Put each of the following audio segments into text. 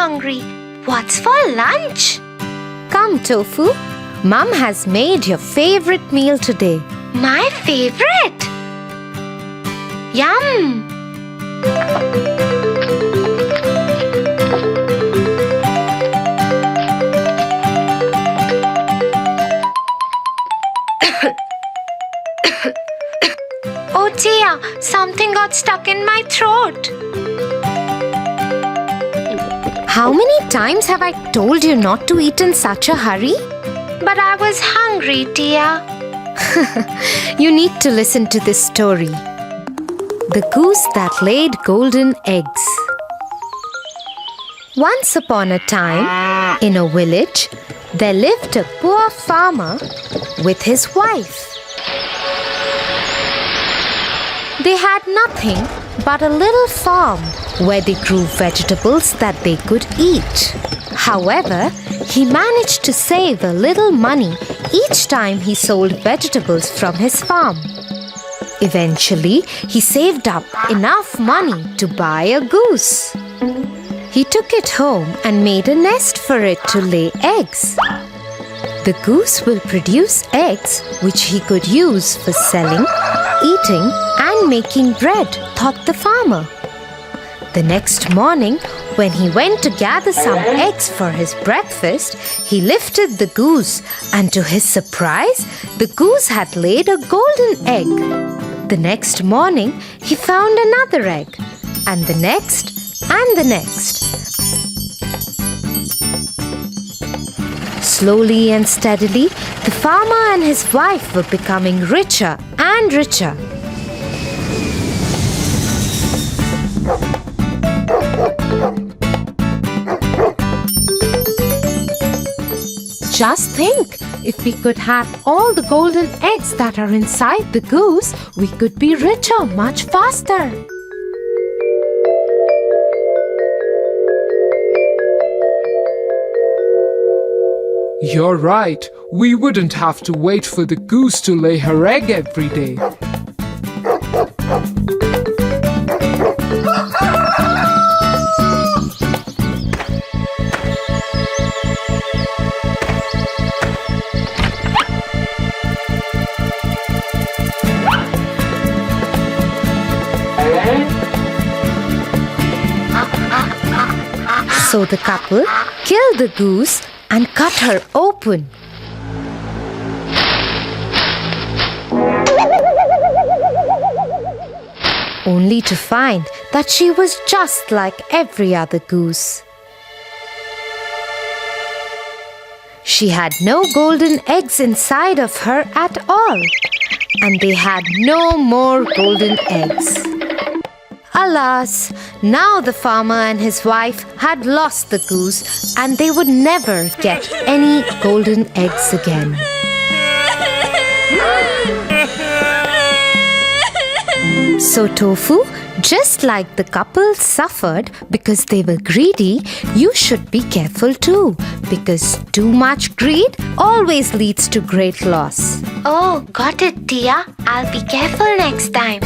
hungry. What's for lunch? Come, Tofu. Mom has made your favorite meal today. My favorite? Yum! Oh dear, something got stuck in my throat. How many times have I told you not to eat in such a hurry? But I was hungry, dear. You need to listen to this story. The goose that laid golden eggs. Once upon a time, in a village, there lived a poor farmer with his wife. They had nothing but a little farm where they grew vegetables that they could eat. However, he managed to save a little money each time he sold vegetables from his farm. Eventually, he saved up enough money to buy a goose. He took it home and made a nest for it to lay eggs. The goose will produce eggs which he could use for selling, eating, and making bread, thought the farmer. The next morning, when he went to gather some eggs for his breakfast, he lifted the goose, and to his surprise, the goose had laid a golden egg. The next morning, he found another egg, and the next, and the next. Slowly and steadily, the farmer and his wife were becoming richer and richer. Just think, if we could have all the golden eggs that are inside the goose, we could be richer much faster. You're right. We wouldn't have to wait for the goose to lay her egg every day. So the couple killed the goose and cut her open. Only to find that she was just like every other goose. She had no golden eggs inside of her at all, and they had no more golden eggs. Alas, now the farmer and his wife had lost the goose, and they would never get any golden eggs again. So Tofu, just like the couple suffered because they were greedy, you should be careful too, because too much greed always leads to great loss. Oh, got it, dear. I'll be careful next time.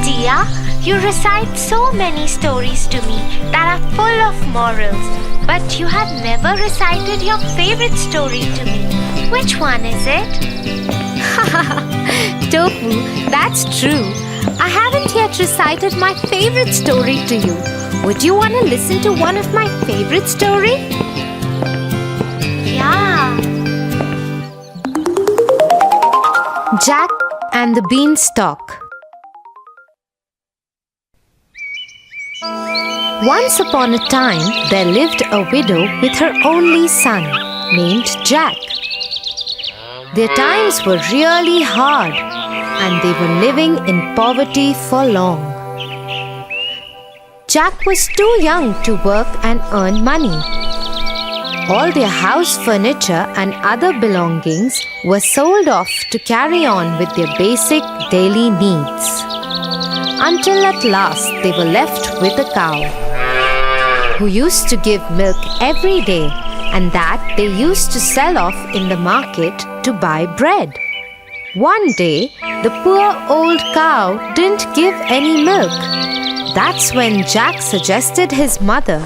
Dear, you recite so many stories to me that are full of morals, but you have never recited your favorite story to me. Which one is it? Tofu, that's true. I haven't yet recited my favorite story to you. Would you want to listen to one of my favorite stories? Yeah. Jack and the Beanstalk. Once upon a time, there lived a widow with her only son, named Jack. Their times were really hard, and they were living in poverty for long. Jack was too young to work and earn money. All their house furniture and other belongings were sold off to carry on with their basic daily needs. Until at last they were left with a cow, who used to give milk every day, and that they used to sell off in the market to buy bread. One day, the poor old cow didn't give any milk. That's when Jack suggested his mother.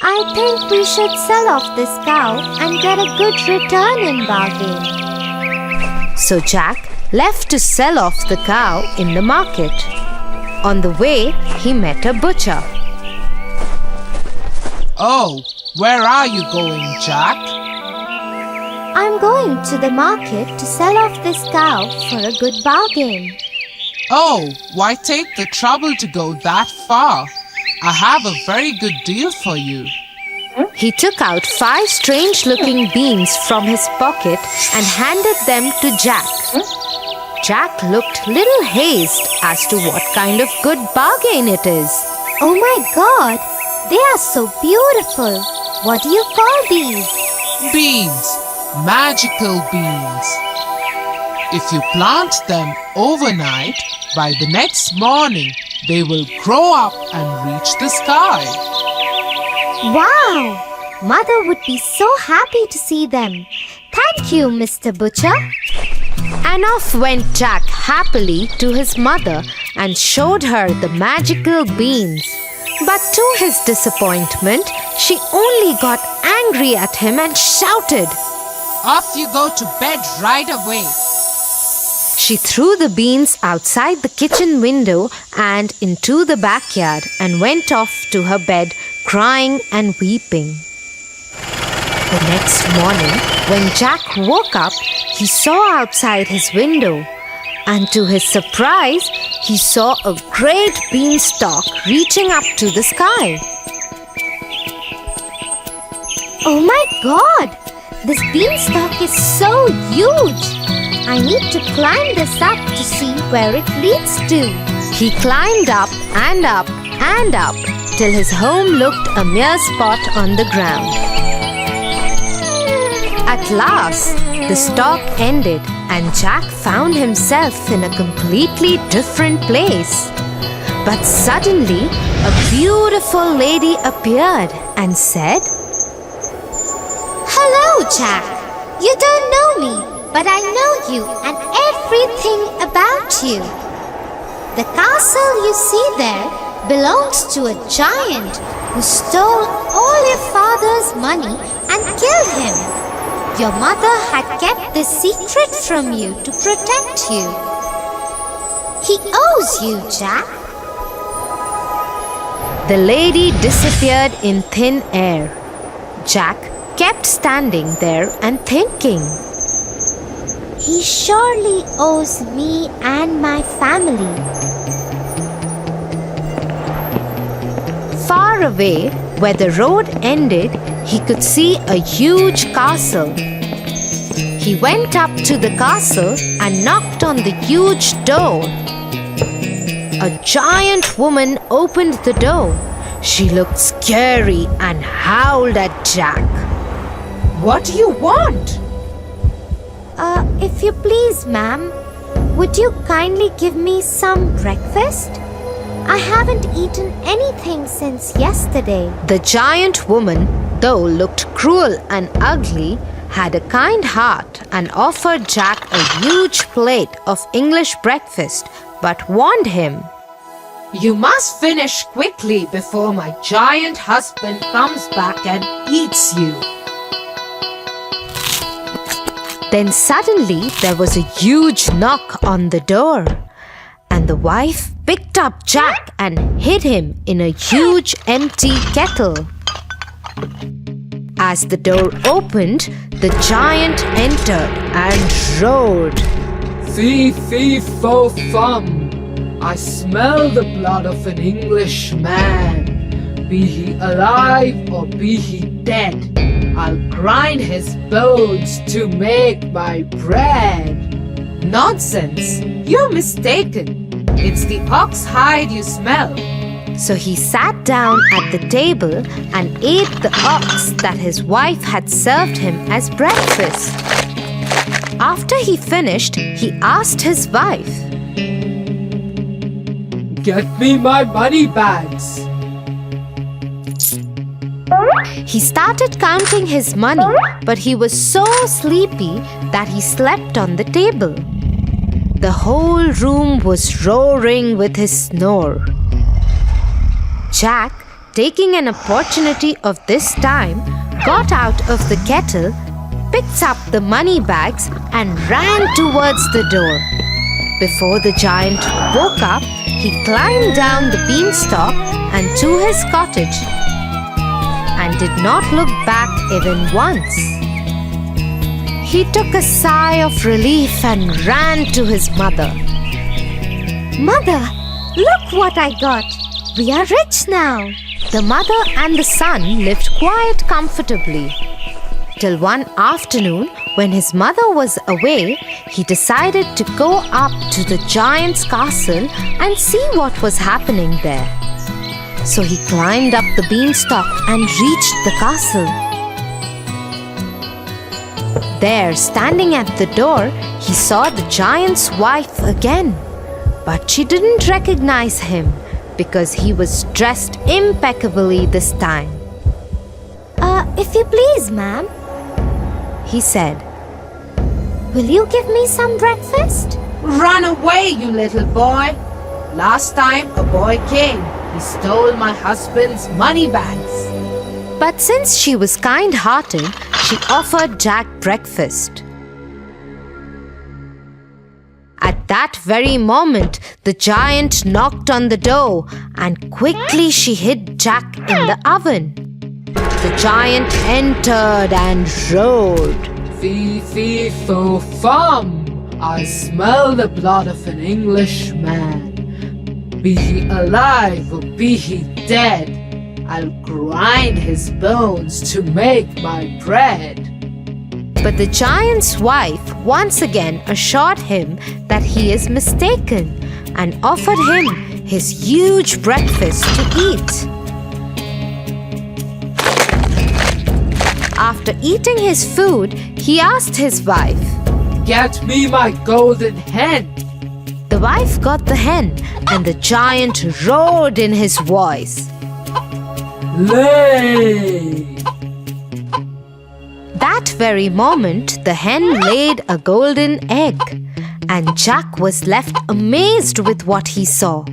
I think we should sell off this cow and get a good return in bargain. So Jack left to sell off the cow in the market. On the way, he met a butcher. Oh, where are you going, Jack? I'm going to the market to sell off this cow for a good bargain. Oh, why take the trouble to go that far? I have a very good deal for you. He took out 5 strange-looking beans from his pocket and handed them to Jack. Jack looked little hazed as to what kind of good bargain it is. Oh my God! They are so beautiful. What do you call these? Beans, magical beans. If you plant them overnight, by the next morning, they will grow up and reach the sky. Wow! Mother would be so happy to see them. Thank you, Mr. Butcher. And off went Jack happily to his mother and showed her the magical beans. But to his disappointment, she only got angry at him and shouted. Off you go to bed right away. She threw the beans outside the kitchen window and into the backyard and went off to her bed, crying and weeping. The next morning, when Jack woke up, he saw outside his window, and to his surprise, he saw a great beanstalk reaching up to the sky. Oh my God! This beanstalk is so huge! I need to climb this up to see where it leads to. He climbed up and up and up till his home looked a mere spot on the ground. At last, the stalk ended and Jack found himself in a completely different place. But suddenly, a beautiful lady appeared and said, Hello, Jack. You don't know me, but I know you and everything about you. The castle you see there belongs to a giant who stole all your father's money and killed him. Your mother had kept this secret from you to protect you. He owes you, Jack. The lady disappeared in thin air. Jack kept standing there and thinking. He surely owes me and my family. Far away, where the road ended, he could see a huge castle. He went up to the castle and knocked on the huge door. A giant woman opened the door. She looked scary and howled at Jack. "What do you want?" If you please, ma'am, would you kindly give me some breakfast? I haven't eaten anything since yesterday. The giant woman, though looked cruel and ugly, had a kind heart and offered Jack a huge plate of English breakfast, but warned him, "You must finish quickly before my giant husband comes back and eats you." Then suddenly there was a huge knock on the door, and the wife picked up Jack and hid him in a huge empty kettle. As the door opened, the giant entered and roared, "Fee, fee, fo, fum. I smell the blood of an Englishman. Be he alive or be he dead, I'll grind his bones to make my bread." "Nonsense! You're mistaken. It's the ox hide you smell." So he sat down at the table and ate the ox that his wife had served him as breakfast. After he finished, he asked his wife, "Get me my money bags." He started counting his money, but he was so sleepy that he slept on the table. The whole room was roaring with his snore. Jack, taking an opportunity of this time, got out of the kettle, picked up the money bags and ran towards the door. Before the giant woke up, he climbed down the beanstalk and to his cottage and did not look back even once. He took a sigh of relief and ran to his mother. Mother, look what I got. We are rich now. The mother and the son lived quite comfortably. Till one afternoon, when his mother was away, he decided to go up to the giant's castle and see what was happening there. So he climbed up the beanstalk and reached the castle. There, standing at the door, he saw the giant's wife again. But she didn't recognize him because he was dressed impeccably this time. If you please, ma'am, He said, will you give me some breakfast? Run away, you little boy. Last time a boy came, he stole my husband's money bags. But since she was kind-hearted, she offered Jack breakfast. At that very moment, the giant knocked on the door and quickly she hid Jack in the oven. The giant entered and roared. Fee, fee, fo, fum. I smell the blood of an Englishman. Be he alive or be he dead, I'll grind his bones to make my bread. But the giant's wife once again assured him that he is mistaken and offered him his huge breakfast to eat. After eating his food, he asked his wife, Get me my golden hen. The wife got the hen and the giant roared in his voice. Lay. That very moment, the hen laid a golden egg, and Jack was left amazed with what he saw.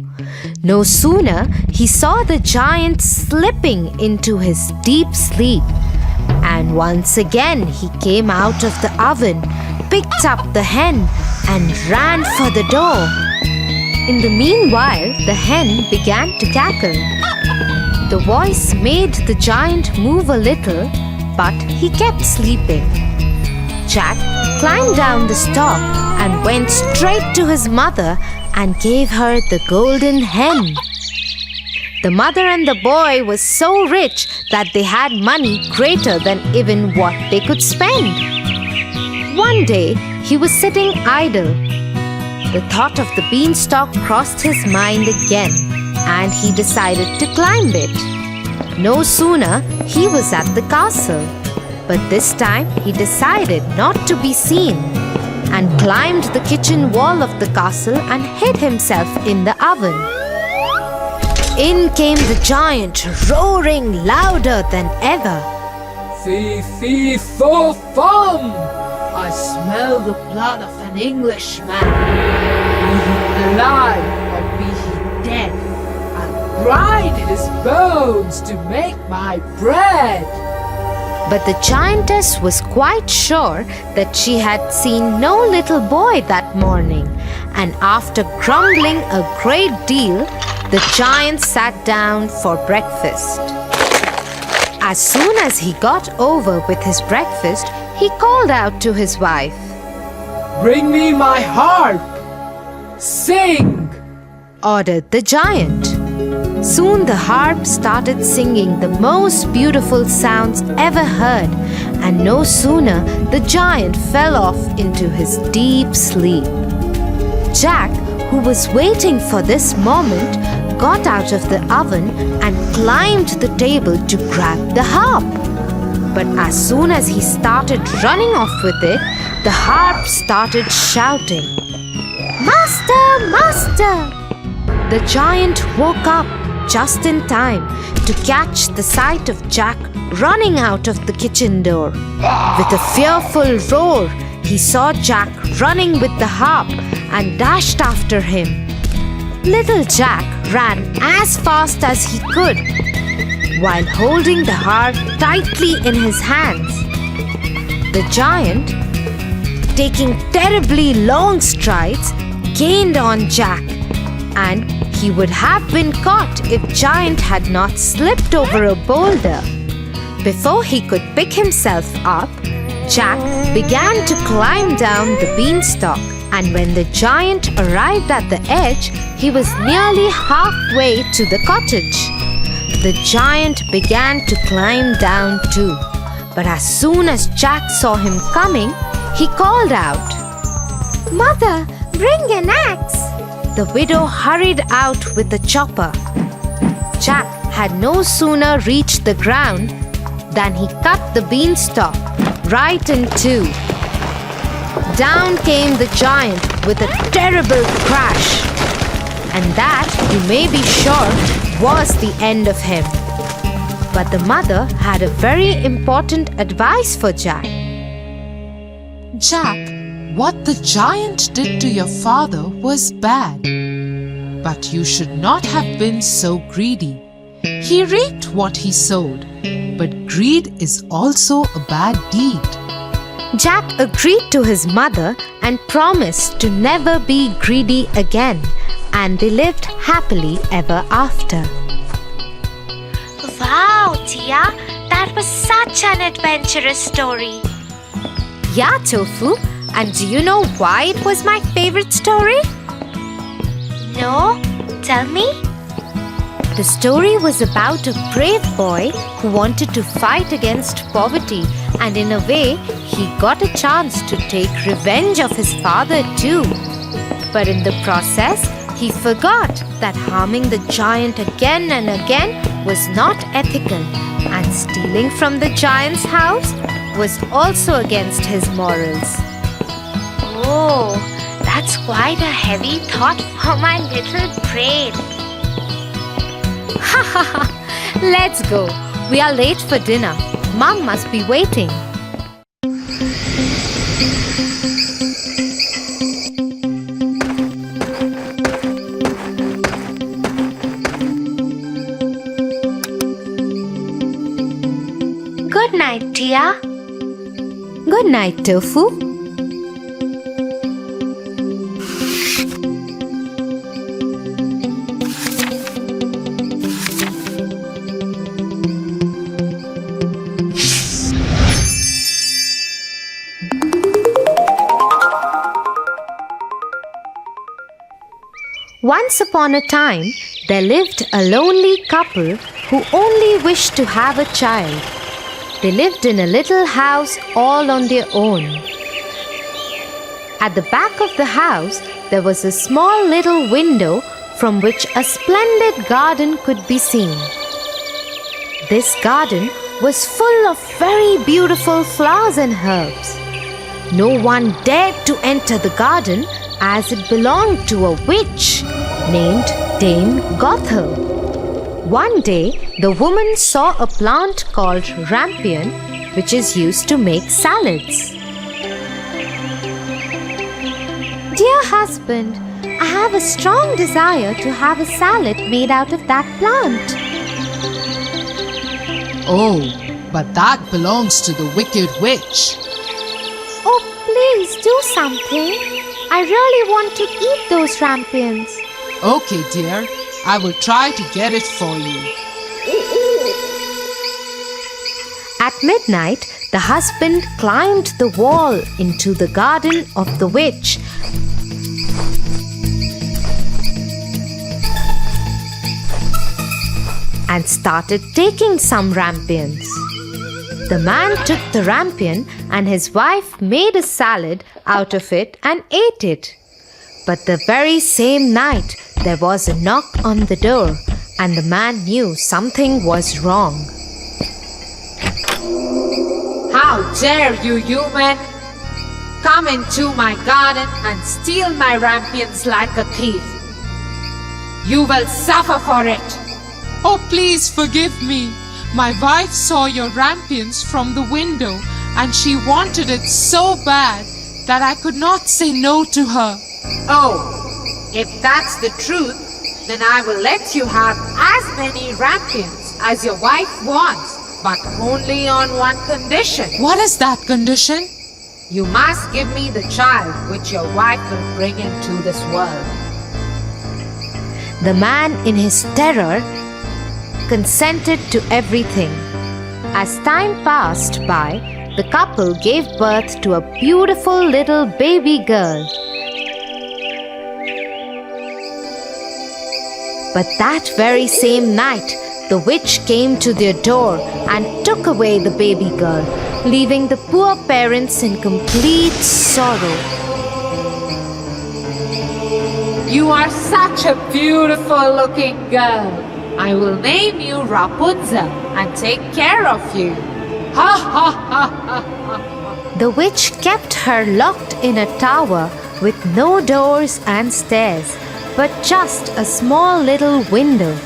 No sooner he saw the giant slipping into his deep sleep, and once again he came out of the oven, picked up the hen, and ran for the door. In the meanwhile, the hen began to cackle. The voice made the giant move a little, but he kept sleeping. Jack climbed down the stalk and went straight to his mother and gave her the golden hen. The mother and the boy were so rich that they had money greater than even what they could spend. One day, he was sitting idle. The thought of the beanstalk crossed his mind again, and he decided to climb it. No sooner he was at the castle, but this time he decided not to be seen and climbed the kitchen wall of the castle and hid himself in the oven. In came the giant, roaring louder than ever. Fee, fee, fo, fum. I smell the blood of an Englishman. Be he alive or be he dead, I'll grind his bones to make my bread. But the giantess was quite sure that she had seen no little boy that morning, and after grumbling a great deal, the giant sat down for breakfast. As soon as he got over with his breakfast, he called out to his wife, Bring me my harp. Sing, ordered the giant. Soon the harp started singing the most beautiful sounds ever heard, and no sooner the giant fell off into his deep sleep. Jack, who was waiting for this moment, got out of the oven and climbed the table to grab the harp. But as soon as he started running off with it, the harp started shouting, Master, master! The giant woke up just in time to catch the sight of Jack running out of the kitchen door. With a fearful roar, he saw Jack running with the harp and dashed after him. Little Jack ran as fast as he could, while holding the harp tightly in his hands. The giant, taking terribly long strides, gained on Jack, and he would have been caught if Giant had not slipped over a boulder. Before he could pick himself up, Jack began to climb down the beanstalk, and when the giant arrived at the edge, he was nearly halfway to the cottage. The giant began to climb down too, but as soon as Jack saw him coming, he called out, "Mother, bring an axe!" The widow hurried out with the chopper. Jack had no sooner reached the ground than he cut the beanstalk right in two. Down came the giant with a terrible crash, and that, you may be sure, was the end of him. But the mother had a very important advice for Jack. Jack, what the giant did to your father was bad. But you should not have been so greedy. He reaped what he sowed, but greed is also a bad deed. Jack agreed to his mother and promised to never be greedy again, and they lived happily ever after. Wow, Tia, that was such an adventurous story. Yeah, Tofu, and do you know why it was my favorite story? No? Tell me? The story was about a brave boy who wanted to fight against poverty, and in a way, he got a chance to take revenge of his father too. But in the process, he forgot that harming the giant again and again was not ethical, and stealing from the giant's house was also against his morals. Oh, that's quite a heavy thought for my little brain. Ha ha ha! Let's go. We are late for dinner. Mom must be waiting. Good night, Tia. Good night, Tofu. Once upon a time, there lived a lonely couple who only wished to have a child. They lived in a little house all on their own. At the back of the house, there was a small little window from which a splendid garden could be seen. This garden was full of very beautiful flowers and herbs. No one dared to enter the garden as it belonged to a witch named Dame Gothel. One day, the woman saw a plant called rampion, which is used to make salads. Dear husband, I have a strong desire to have a salad made out of that plant. Oh, but that belongs to the wicked witch. Oh, please do something. I really want to eat those rampions. Okay, dear, I will try to get it for you. At midnight, the husband climbed the wall into the garden of the witch and started taking some rampions. The man took the rampion and his wife made a salad out of it and ate it. But the very same night, there was a knock on the door, and the man knew something was wrong. How dare you, human! Come into my garden and steal my rampions like a thief. You will suffer for it. Oh, please forgive me. My wife saw your rampions from the window and she wanted it so bad that I could not say no to her. Oh, if that's the truth, then I will let you have as many rampions as your wife wants, but only on one condition. What is that condition? You must give me the child which your wife will bring into this world. The man, in his terror, consented to everything. As time passed by, the couple gave birth to a beautiful little baby girl. But that very same night, the witch came to their door and took away the baby girl, leaving the poor parents in complete sorrow. You are such a beautiful looking girl. I will name you Rapunzel and take care of you. Ha ha ha ha! The witch kept her locked in a tower with no doors and stairs, but just a small little window.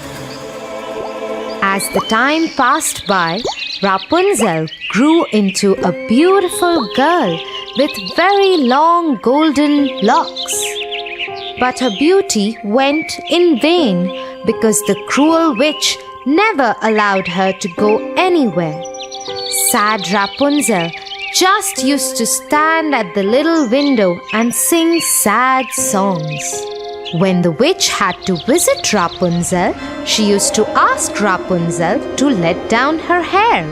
As the time passed by, Rapunzel grew into a beautiful girl with very long golden locks. But her beauty went in vain because the cruel witch never allowed her to go anywhere. Sad Rapunzel just used to stand at the little window and sing sad songs. When the witch had to visit Rapunzel, she used to ask Rapunzel to let down her hair.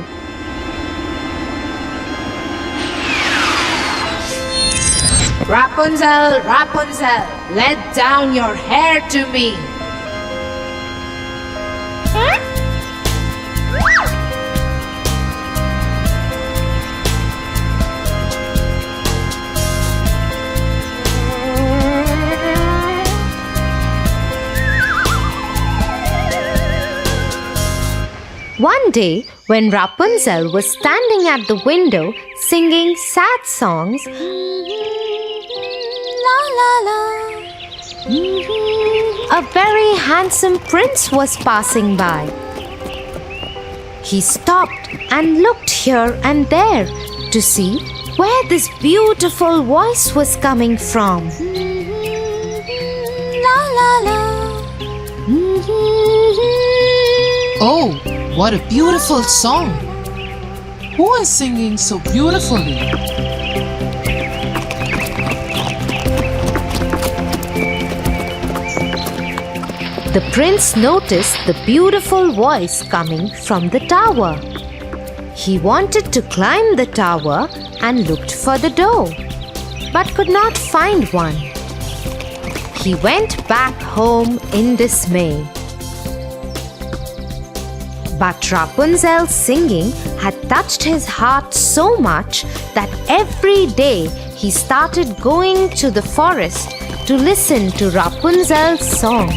Rapunzel, Rapunzel, let down your hair to me. One day, when Rapunzel was standing at the window singing sad songs, la la la, a very handsome prince was passing by. He stopped and looked here and there to see where this beautiful voice was coming from. La la la. Oh, what a beautiful song! Who is singing so beautifully? The prince noticed the beautiful voice coming from the tower. He wanted to climb the tower and looked for the door, but could not find one. He went back home in dismay. But Rapunzel's singing had touched his heart so much that every day he started going to the forest to listen to Rapunzel's songs.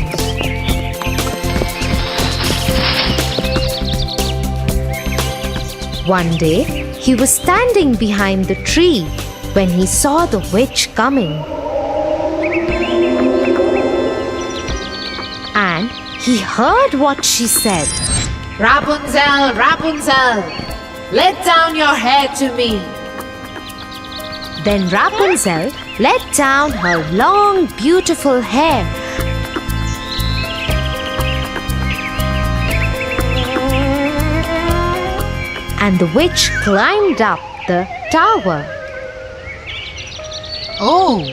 One day, he was standing behind the tree when he saw the witch coming. And he heard what she said. Rapunzel, Rapunzel, let down your hair to me. Then Rapunzel let down her long, beautiful hair. And the witch climbed up the tower. Oh,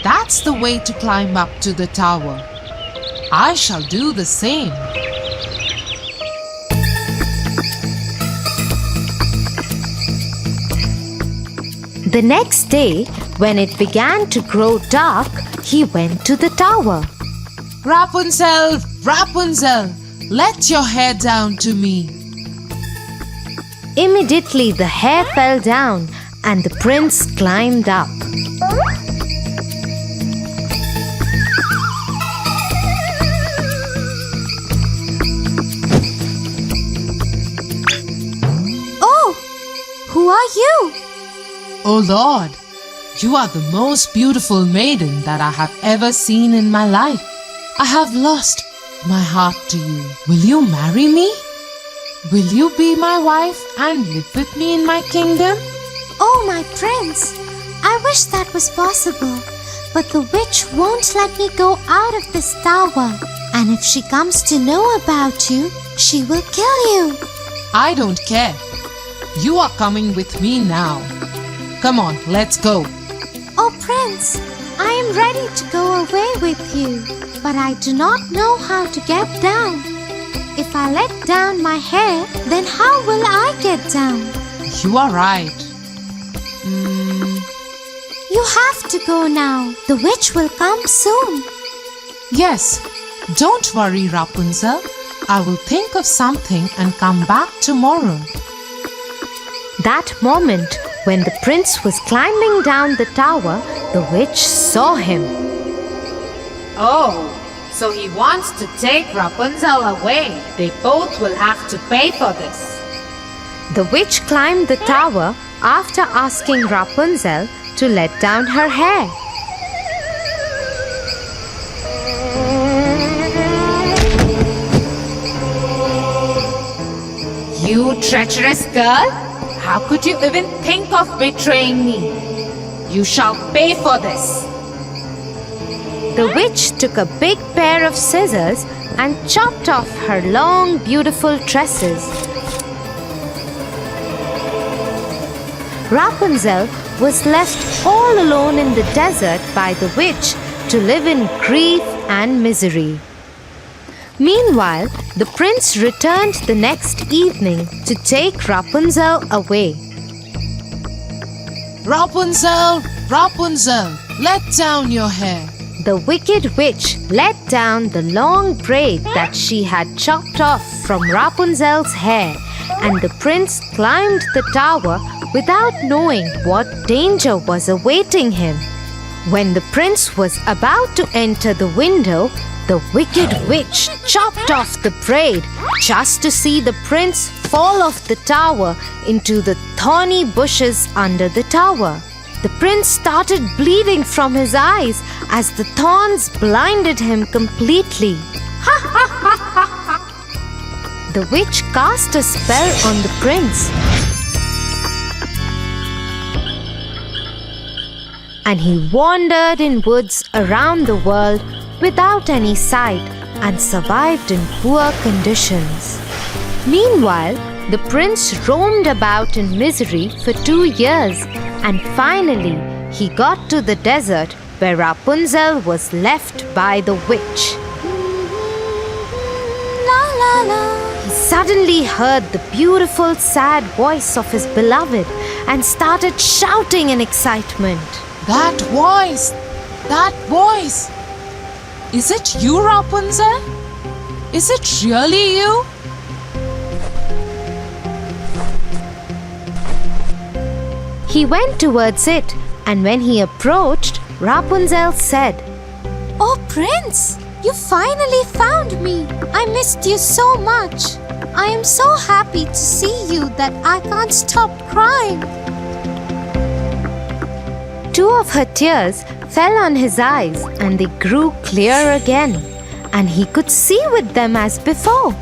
that's the way to climb up to the tower. I shall do the same. The next day, when it began to grow dark, he went to the tower. Rapunzel, Rapunzel, let your hair down to me. Immediately the hair fell down and the prince climbed up. Oh, who are you? Oh Lord, you are the most beautiful maiden that I have ever seen in my life. I have lost my heart to you. Will you marry me? Will you be my wife and live with me in my kingdom? Oh, my prince, I wish that was possible. But the witch won't let me go out of this tower. And if she comes to know about you, she will kill you. I don't care. You are coming with me now. Come on, let's go. Oh, prince, I am ready to go away with you. But I do not know how to get down. If I let down my hair, then how will I get down? You are right. You have to go now. The witch will come soon. Yes, don't worry, Rapunzel. I will think of something and come back tomorrow. That moment, when the prince was climbing down the tower, the witch saw him. Oh, so he wants to take Rapunzel away. They both will have to pay for this. The witch climbed the tower after asking Rapunzel to let down her hair. You treacherous girl! How could you even think of betraying me? You shall pay for this. The witch took a big pair of scissors and chopped off her long, beautiful tresses. Rapunzel was left all alone in the desert by the witch to live in grief and misery. Meanwhile, the prince returned the next evening to take Rapunzel away. Rapunzel, Rapunzel, let down your hair. The wicked witch let down the long braid that she had chopped off from Rapunzel's hair, and the prince climbed the tower without knowing what danger was awaiting him. When the prince was about to enter the window, the wicked witch chopped off the braid just to see the prince fall off the tower into the thorny bushes under the tower. The prince started bleeding from his eyes as the thorns blinded him completely. The witch cast a spell on the prince, and he wandered in woods around the world without any sight and survived in poor conditions. Meanwhile, the prince roamed about in misery for 2 years, and finally he got to the desert where Rapunzel was left by the witch. La la la. He suddenly heard the beautiful, sad voice of his beloved and started shouting in excitement. That voice! That voice! Is it you, Rapunzel? Is it really you? He went towards it, and when he approached, Rapunzel said, "Oh, Prince, you finally found me. I missed you so much. I am so happy to see you that I can't stop crying." 2 of her tears fell on his eyes, and they grew clear again, and he could see with them as before.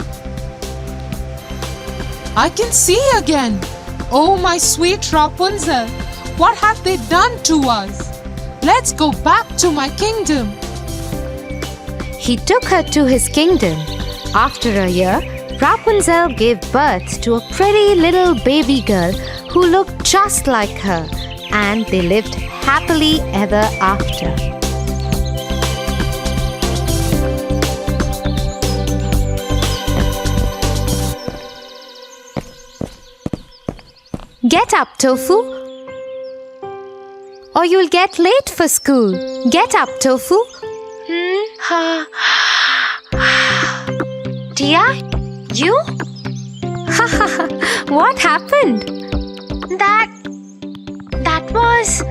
I can see again. Oh, my sweet Rapunzel, what have they done to us? Let's go back to my kingdom. He took her to his kingdom. After a year, Rapunzel gave birth to a pretty little baby girl who looked just like her, and they lived happily ever after. Get up, Tofu, or you'll get late for school. Get up, Tofu. Tia, you? What happened? That was...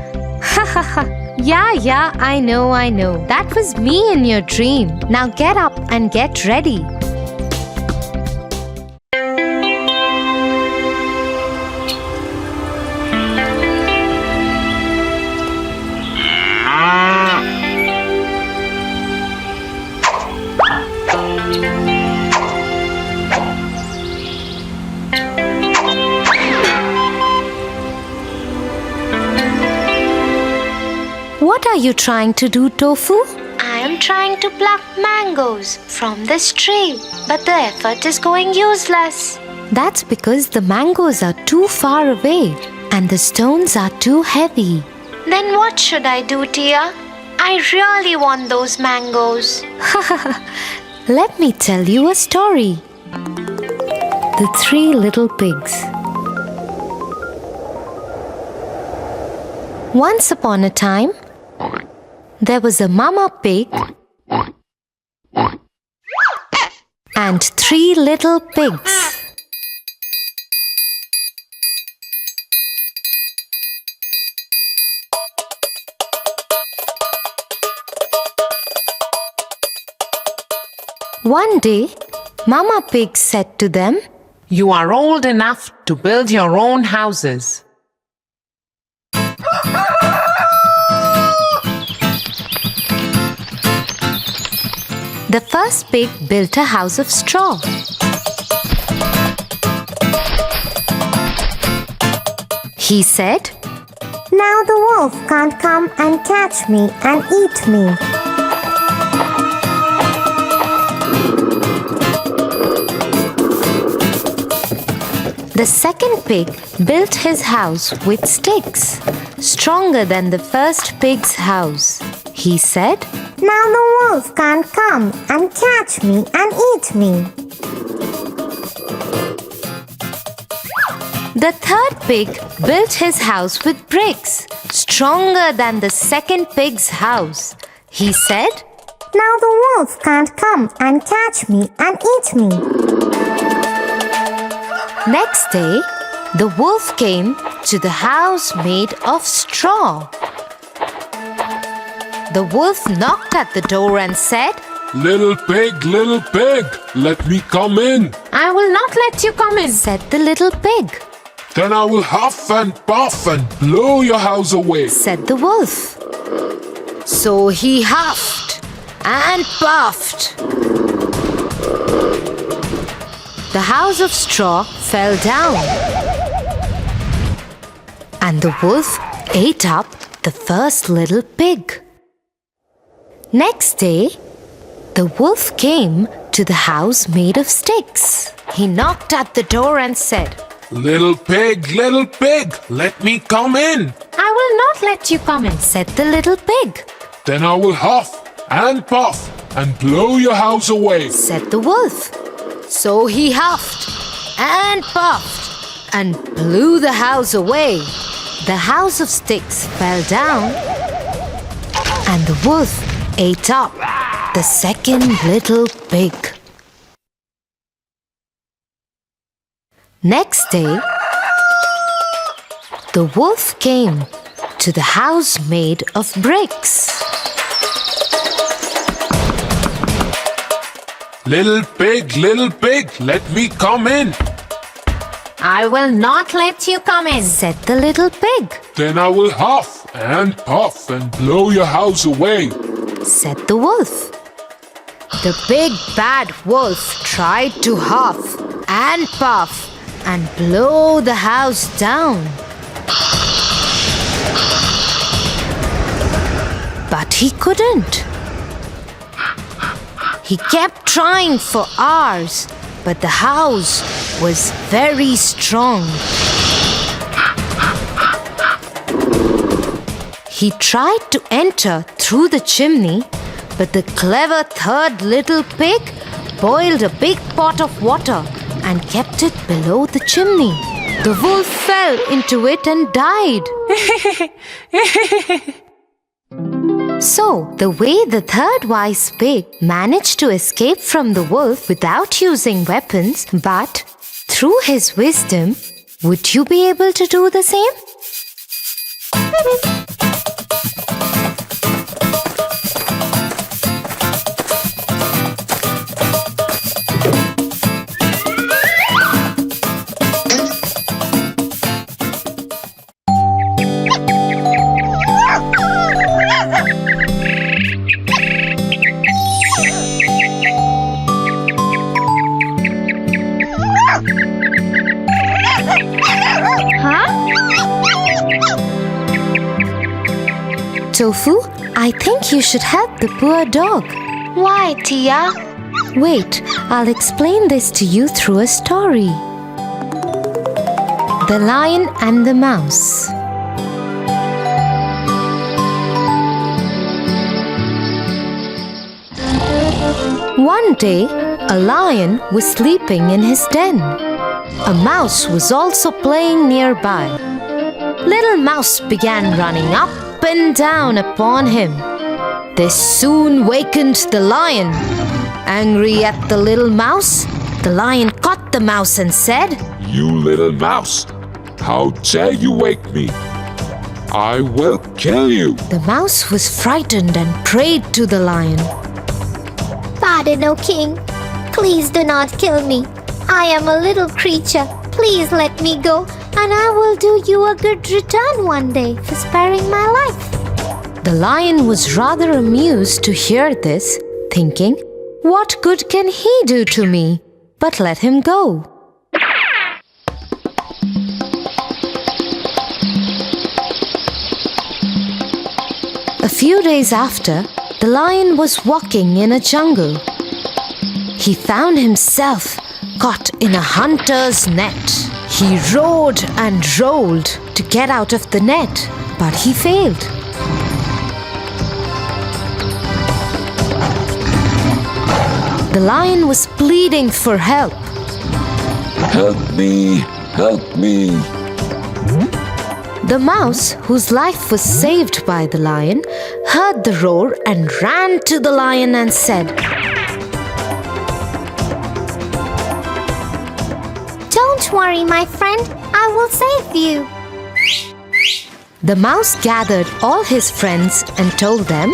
Yeah, I know. That was me in your dream. Now get up and get ready. What are you trying to do, Tofu? I am trying to pluck mangoes from this tree, but the effort is going useless. That's because the mangoes are too far away and the stones are too heavy. Then what should I do, Tia? I really want those mangoes. Let me tell you a story. The Three Little Pigs. Once upon a time, there was a mama pig and three little pigs. One day, Mama Pig said to them, You are old enough to build your own houses. The first pig built a house of straw. He said, Now the wolf can't come and catch me and eat me. The second pig built his house with sticks, stronger than the first pig's house. He said, Now the wolf can't come and catch me and eat me. The third pig built his house with bricks, stronger than the second pig's house. He said, Now the wolf can't come and catch me and eat me. Next day, the wolf came to the house made of straw. The wolf knocked at the door and said, Little pig, let me come in. I will not let you come in, said the little pig. Then I will huff and puff and blow your house away, said the wolf. So he huffed and puffed. The house of straw fell down, and the wolf ate up the first little pig. Next day, the wolf came to the house made of sticks. He knocked at the door and said, Little pig, let me come in. I will not let you come in, said the little pig. Then I will huff and puff and blow your house away, said the wolf. So he huffed and puffed and blew the house away. The house of sticks fell down, and the wolf ate up the second little pig. Next day, the wolf came to the house made of bricks. Little pig, let me come in. I will not let you come in, said the little pig. Then I will huff and puff and blow your house away, said the wolf. The big bad wolf tried to huff and puff and blow the house down. But he couldn't. He kept trying for hours, but the house was very strong. He tried to enter through the chimney, but the clever third little pig boiled a big pot of water and kept it below the chimney. The wolf fell into it and died. So, the way the third wise pig managed to escape from the wolf without using weapons, but through his wisdom, would you be able to do the same? Tofu, I think you should help the poor dog. Why, Tia? Wait, I'll explain this to you through a story. The Lion and the Mouse. One day, a lion was sleeping in his den. A mouse was also playing nearby. Little Mouse began running up and down upon him. This soon wakened the lion. Angry at the little mouse, the lion caught the mouse and said, You little mouse, how dare you wake me? I will kill you. The mouse was frightened and prayed to the lion. Pardon, O king. Please do not kill me. I am a little creature. Please let me go, and I will do you a good return one day for sparing my life. The lion was rather amused to hear this, thinking, What good can he do to me? But let him go. A few days after, the lion was walking in a jungle. He found himself caught in a hunter's net. He rode and rolled to get out of the net, but he failed. The lion was pleading for help. Help me, help me. The mouse, whose life was saved by the lion, heard the roar and ran to the lion and said, Don't worry, my friend. I will save you. The mouse gathered all his friends and told them,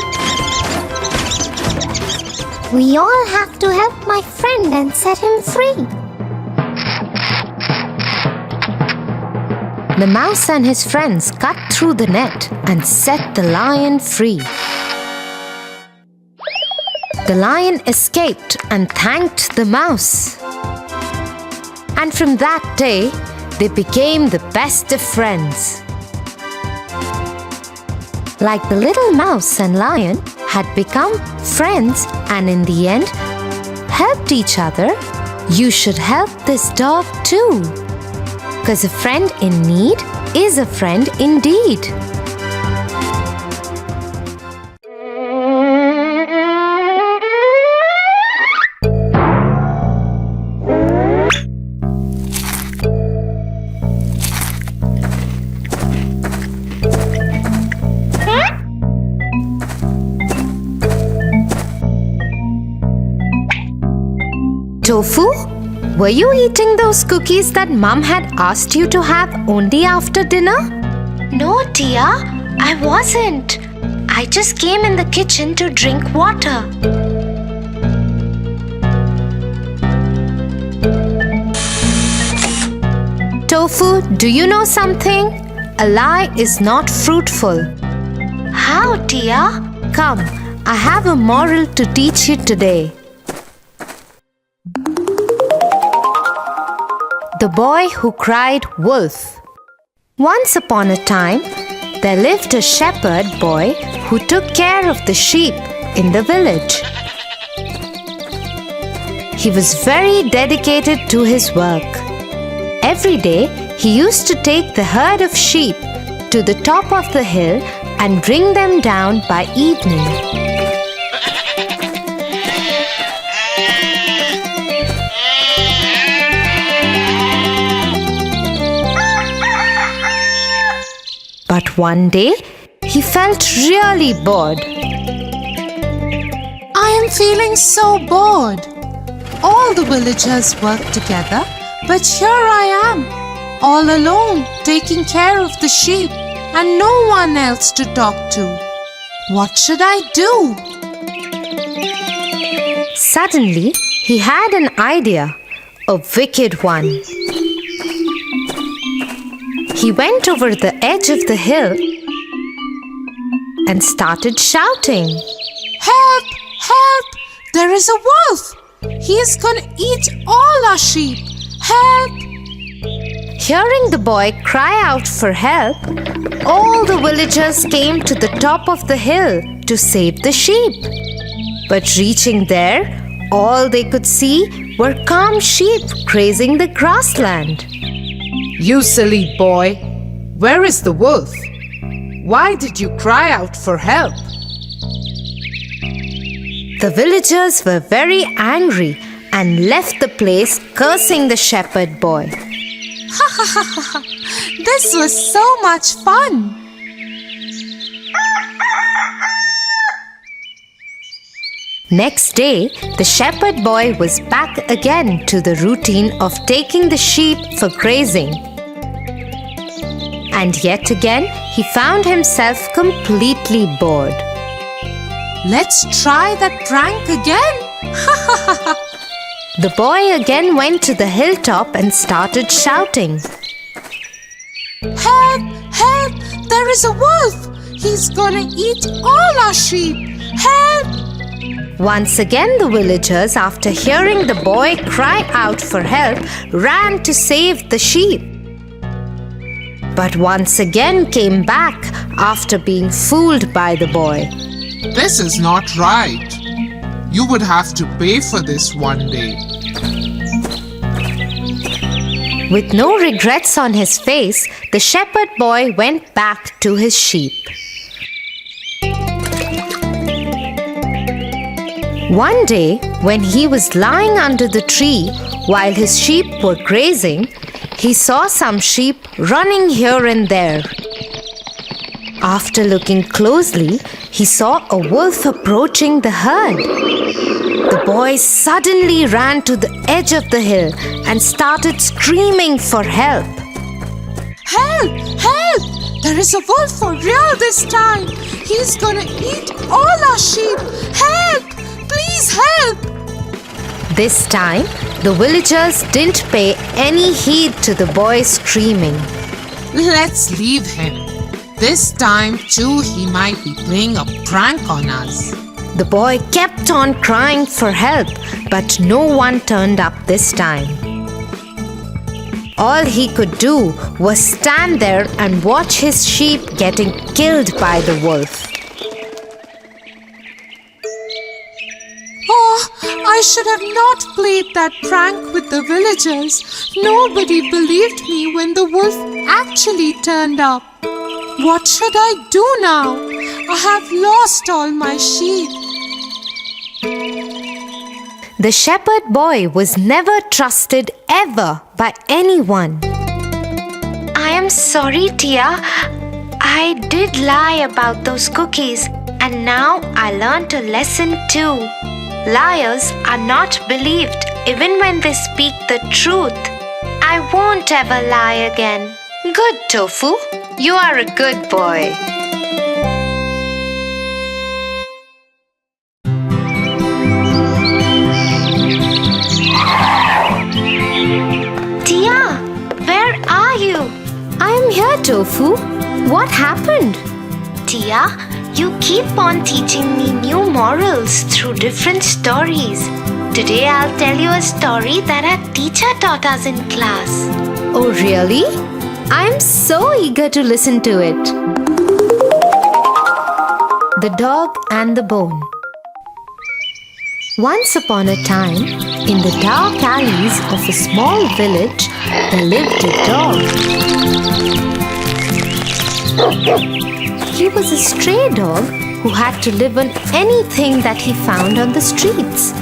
We all have to help my friend and set him free. The mouse and his friends cut through the net and set the lion free. The lion escaped and thanked the mouse. And from that day, they became the best of friends. Like the little mouse and lion had become friends and in the end helped each other, you should help this dog too. Because a friend in need is a friend indeed. Tofu? Were you eating those cookies that Mum had asked you to have only after dinner? No, Tia, I wasn't. I just came in the kitchen to drink water. Tofu, do you know something? A lie is not fruitful. How, Tia? Come, I have a moral to teach you today. The Boy Who Cried Wolf. Once upon a time, there lived a shepherd boy who took care of the sheep in the village. He was very dedicated to his work. Every day, he used to take the herd of sheep to the top of the hill and bring them down by evening. But one day, he felt really bored. I am feeling so bored. All the villagers work together, but here I am, all alone, taking care of the sheep and no one else to talk to. What should I do? Suddenly, he had an idea, a wicked one. He went over the edge of the hill and started shouting, Help! Help! There is a wolf! He is going to eat all our sheep! Help! Hearing the boy cry out for help, all the villagers came to the top of the hill to save the sheep. But reaching there, all they could see were calm sheep grazing the grassland. You silly boy, where is the wolf? Why did you cry out for help? The villagers were very angry and left the place cursing the shepherd boy. This was so much fun. Next day, the shepherd boy was back again to the routine of taking the sheep for grazing. And yet again, he found himself completely bored. Let's try that prank again. The boy again went to the hilltop and started shouting. Help! Help! There is a wolf! He's gonna eat all our sheep! Help! Once again, the villagers, after hearing the boy cry out for help, ran to save the sheep. But once again came back after being fooled by the boy. This is not right. You would have to pay for this one day. With no regrets on his face, the shepherd boy went back to his sheep. One day, when he was lying under the tree while his sheep were grazing, he saw some sheep running here and there. After looking closely, he saw a wolf approaching the herd. The boy suddenly ran to the edge of the hill and started screaming for help. Help! Help! There is a wolf for real this time. He's gonna eat all our sheep. Help! Please help! This time, the villagers didn't pay any heed to the boy's screaming. Let's leave him. This time too he might be playing a prank on us. The boy kept on crying for help, but no one turned up this time. All he could do was stand there and watch his sheep getting killed by the wolf. Oh, I should have not played that prank with the villagers. Nobody believed me when the wolf actually turned up. What should I do now? I have lost all my sheep. The shepherd boy was never trusted ever by anyone. I am sorry, Tia. I did lie about those cookies, and now I learned a lesson too. Liars are not believed even when they speak the truth. I won't ever lie again. Good, Tofu. You are a good boy. Tia, where are you? I am here, Tofu. What happened? Tia, you keep on teaching me new morals through different stories. Today I'll tell you a story that our teacher taught us in class. Oh, really? I am so eager to listen to it. The Dog and the Bone. Once upon a time, in the dark alleys of a small village, there lived a dog. He was a stray dog who had to live on anything that he found on the streets,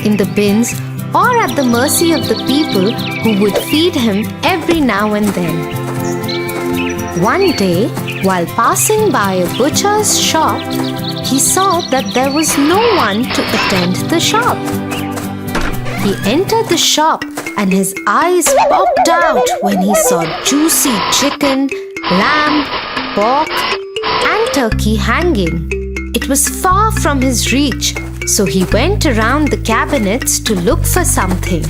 in the bins, or at the mercy of the people who would feed him every now and then. One day, while passing by a butcher's shop, he saw that there was no one to attend the shop. He entered the shop and his eyes popped out when he saw juicy chicken, lamb, pork, and turkey hanging. It was far from his reach, so he went around the cabinets to look for something.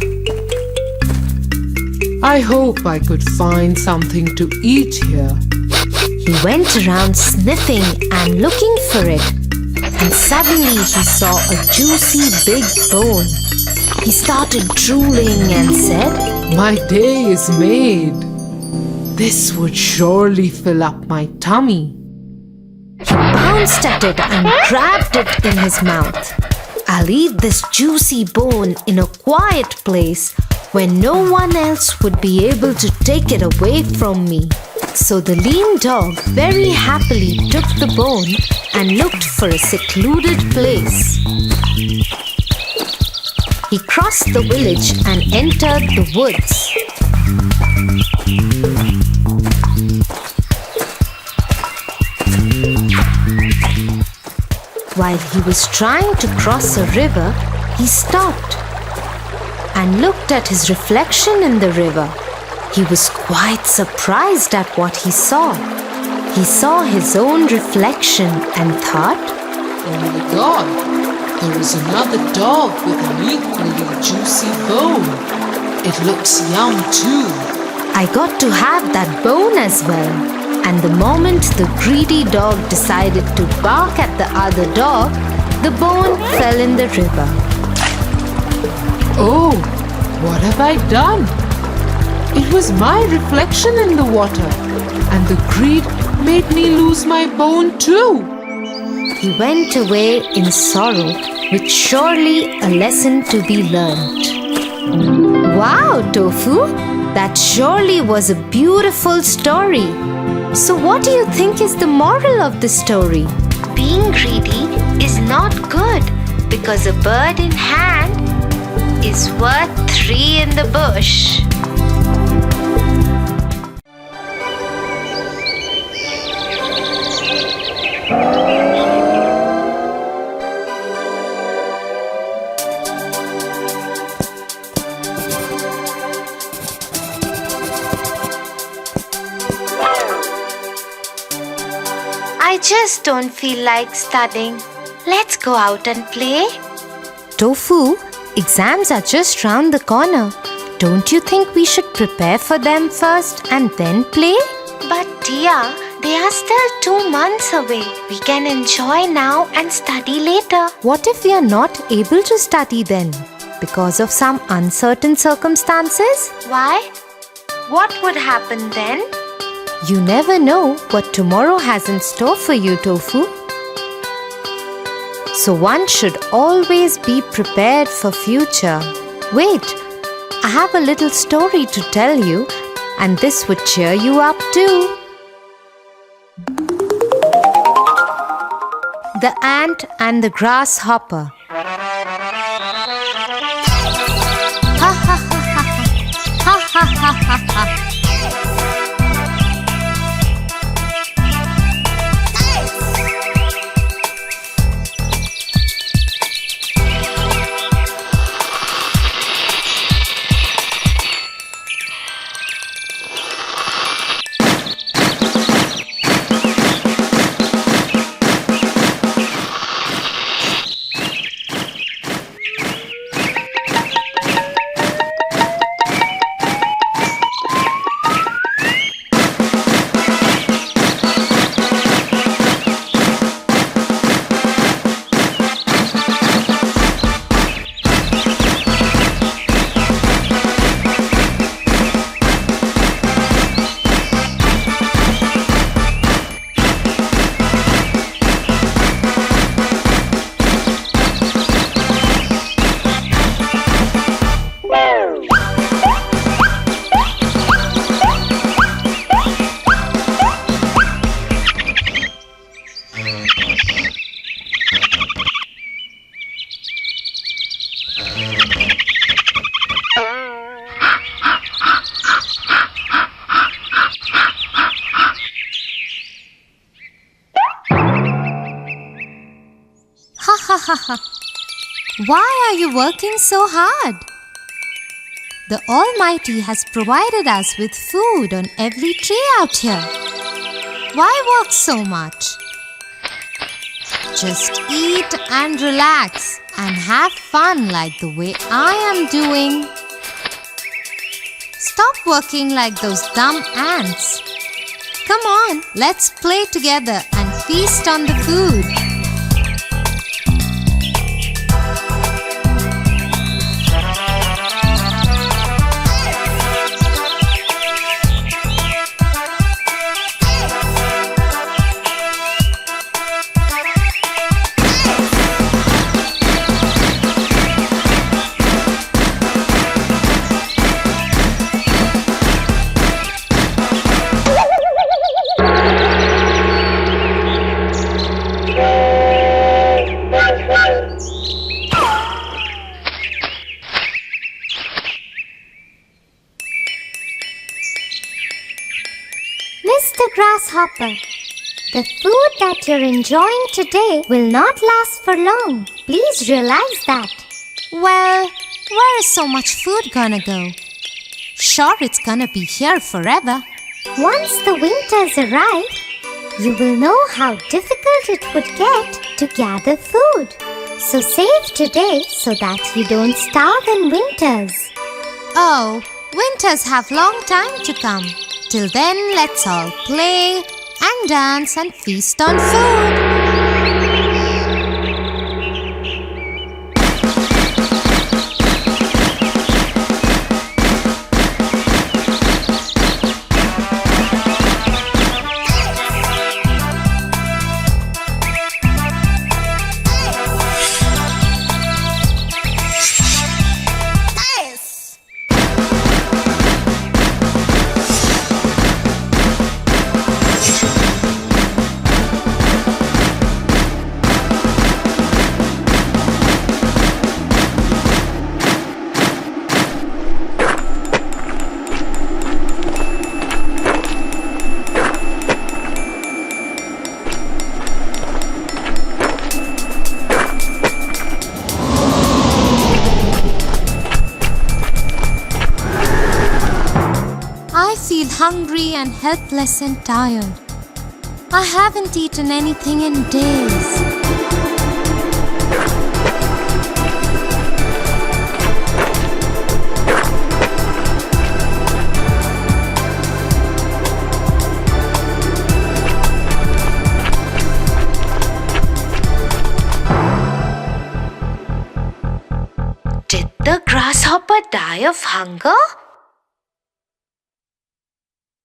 I hope I could find something to eat here. He went around sniffing and looking for it, and suddenly he saw a juicy big bone. He started drooling and said, My day is made. This would surely fill up my tummy. He bounced at it and grabbed it in his mouth. I'll eat this juicy bone in a quiet place where no one else would be able to take it away from me. So the lean dog very happily took the bone and looked for a secluded place. He crossed the village and entered the woods. While he was trying to cross a river, he stopped and looked at his reflection in the river. He was quite surprised at what he saw. He saw his own reflection and thought, Oh my God, there is another dog with an equally juicy bone. It looks yum too. I got to have that bone as well. And the moment the greedy dog decided to bark at the other dog, the bone fell in the river. Oh, what have I done? It was my reflection in the water, and the greed made me lose my bone too. He went away in sorrow, with surely a lesson to be learned. Wow, Tofu! That surely was a beautiful story. So what do you think is the moral of the story? Being greedy is not good because a bird in hand is worth three in the bush. I just don't feel like studying. Let's go out and play. Tofu, exams are just round the corner. Don't you think we should prepare for them first and then play? But dear, they are still 2 months away. We can enjoy now and study later. What if we are not able to study then? Because of some uncertain circumstances? Why? What would happen then? You never know what tomorrow has in store for you, Tofu. So one should always be prepared for future. Wait, I have a little story to tell you, and this would cheer you up too. The ant and the grasshopper. Ha ha ha ha ha. Ha ha ha ha ha. Why are you working so hard? The Almighty has provided us with food on every tree out here. Why work so much? Just eat and relax and have fun like the way I am doing. Stop working like those dumb ants. Come on, let's play together and feast on the food. grasshopper. The food that you're enjoying today will not last for long. Please realize that. Well, where is so much food gonna go? Sure, it's gonna be here forever. Once the winters arrive, you will know how difficult it would get to gather food. So save today so that you don't starve in winters. Oh, winters have long time to come. Till then, let's all play and dance and feast on food. Hungry and helpless and tired. I haven't eaten anything in days. Did the grasshopper die of hunger?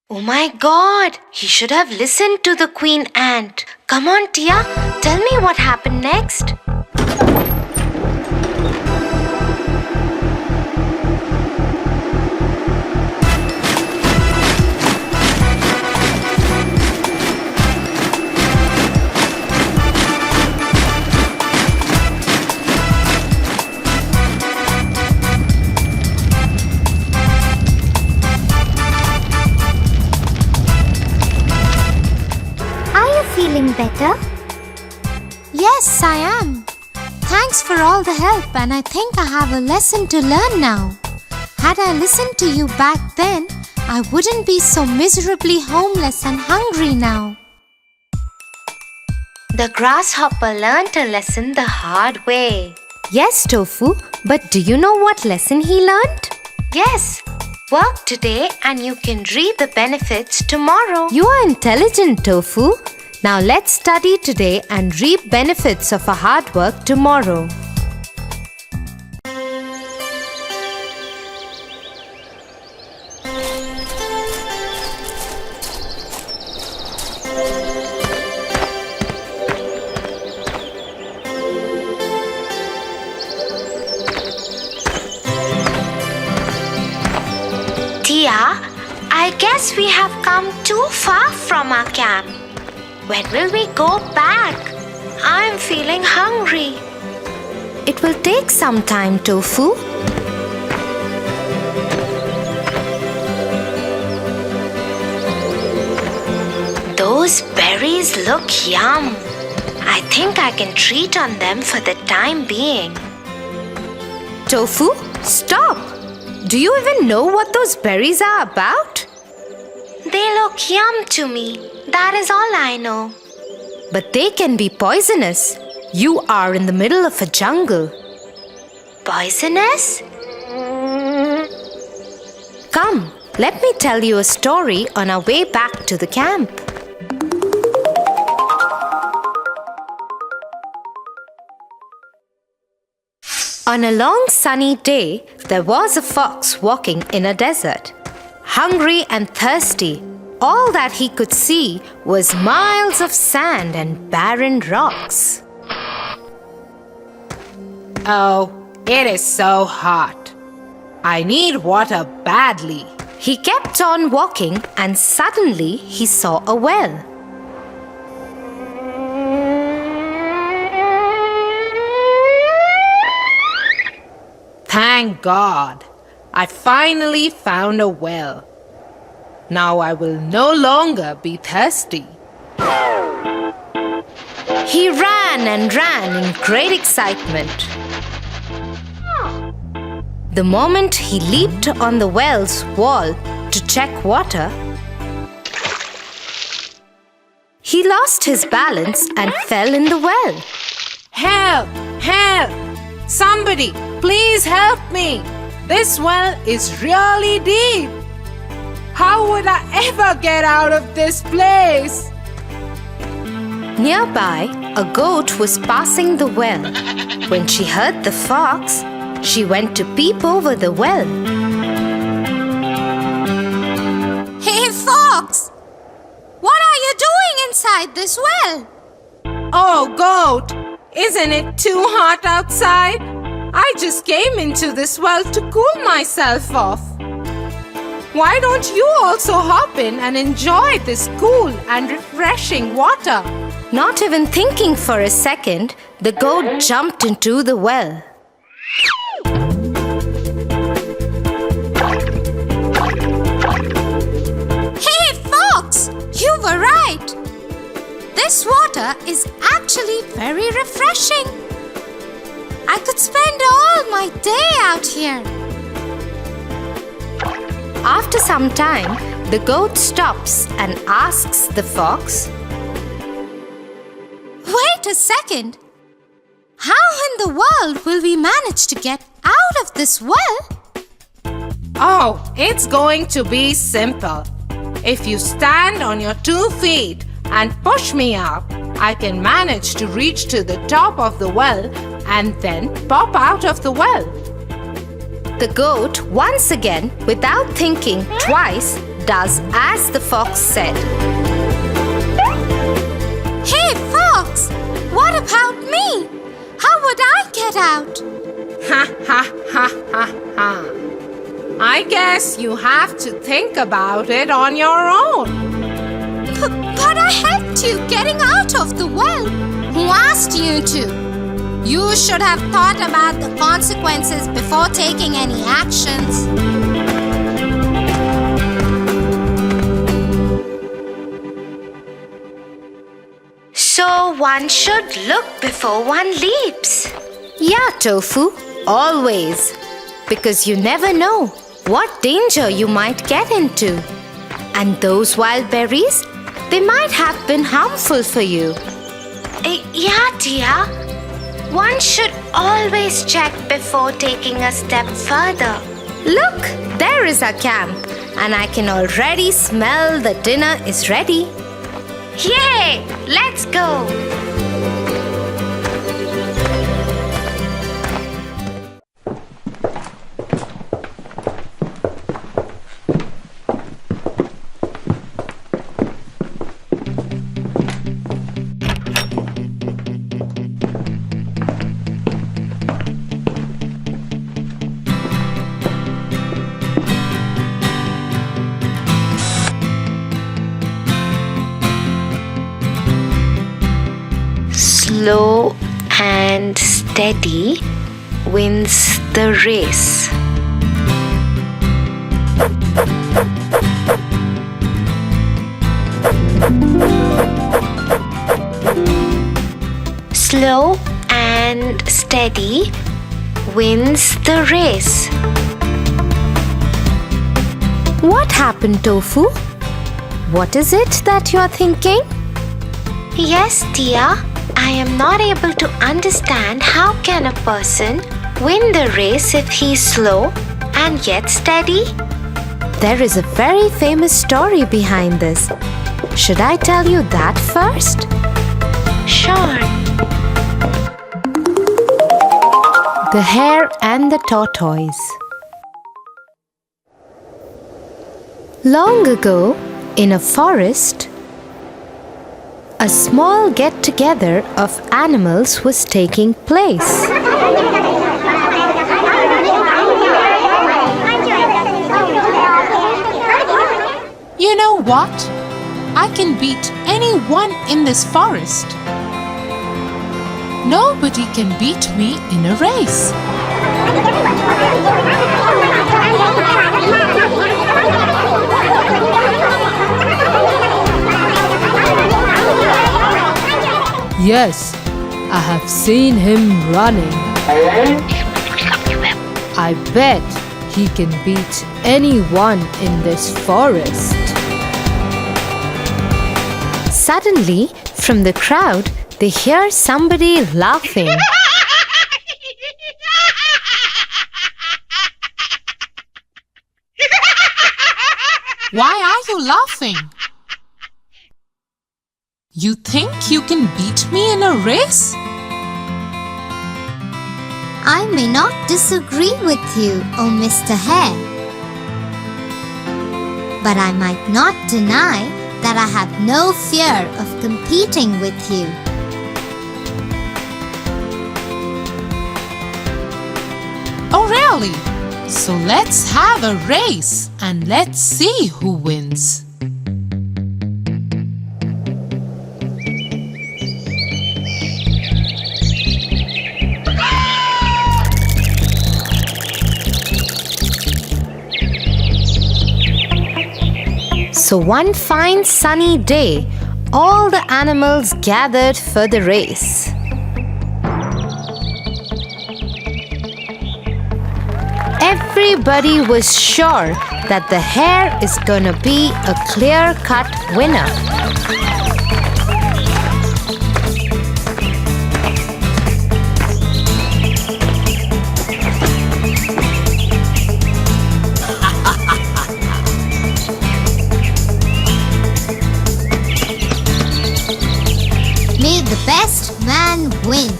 Oh my God, he should have listened to the queen ant. Come on, Tia, tell me what happened next. Feeling better? Yes, I am. Thanks for all the help, and I think I have a lesson to learn now. Had I listened to you back then, I wouldn't be so miserably homeless and hungry now. The grasshopper learned a lesson the hard way. Yes, Tofu, but do you know what lesson he learned? Yes, work today and you can reap the benefits tomorrow. You are intelligent, Tofu. Now let's study today and reap benefits of our hard work tomorrow. Tia, I guess we have come too far from our camp. When will we go back? I'm feeling hungry. It will take some time, Tofu. Those berries look yum. I think I can treat on them for the time being. Tofu, stop! Do you even know what those berries are about? They look yum to me. That is all I know. But they can be poisonous. You are in the middle of a jungle. Poisonous? Come, let me tell you a story on our way back to the camp. On a long sunny day, there was a fox walking in a desert. Hungry and thirsty, all that he could see was miles of sand and barren rocks. Oh, it is so hot. I need water badly. He kept on walking and suddenly he saw a well. Thank God, I finally found a well. Now I will no longer be thirsty. He ran and ran in great excitement. The moment he leaped on the well's wall to check water, he lost his balance and fell in the well. Help! Help! Somebody, please help me! This well is really deep. How would I ever get out of this place? Nearby, a goat was passing the well. When she heard the fox, she went to peep over the well. Hey, Fox! What are you doing inside this well? Oh, goat! Isn't it too hot outside? I just came into this well to cool myself off. Why don't you also hop in and enjoy this cool and refreshing water? Not even thinking for a second, the goat jumped into the well. Hey, Fox! You were right. This water is actually very refreshing. I could spend all my day out here. After some time, the goat stops and asks the fox, Wait a second. How in the world will we manage to get out of this well? Oh, it's going to be simple. If you stand on your 2 feet and push me up, I can manage to reach to the top of the well and then pop out of the well. the goat once again, without thinking twice, does as the fox said. Hey, Fox! What about me? How would I get out? Ha ha ha ha ha. I guess you have to think about it on your own. But I helped you getting out of the well. Who asked you to? You should have thought about the consequences before taking any actions. So one should look before one leaps. Yeah, Tofu, always. Because you never know what danger you might get into. And those wild berries, they might have been harmful for you. Yeah, dear. One should always check before taking a step further. Look, there is our camp. And I can already smell the dinner is ready. Yay! Let's go! Slow and steady wins the race. Slow and steady wins the race. What happened, Tofu? What is it that you're thinking? Yes, dear. I am not able to understand how can a person win the race if he's slow and yet steady? There is a very famous story behind this. Should I tell you that first? Sure. The Hare and the Tortoise. Long ago, in a forest, a small get-together of animals was taking place. You know what? I can beat anyone in this forest. Nobody can beat me in a race. Yes, I have seen him running. I bet he can beat anyone in this forest. Suddenly, from the crowd, they hear somebody laughing. Why are you laughing? You think you can beat me in a race? I may not disagree with you, oh Mr. Hare. But I might not deny that I have no fear of competing with you. Oh really? So let's have a race and let's see who wins. So one fine sunny day, all the animals gathered for the race. Everybody was sure that the hare is gonna be a clear-cut winner. May the best man win.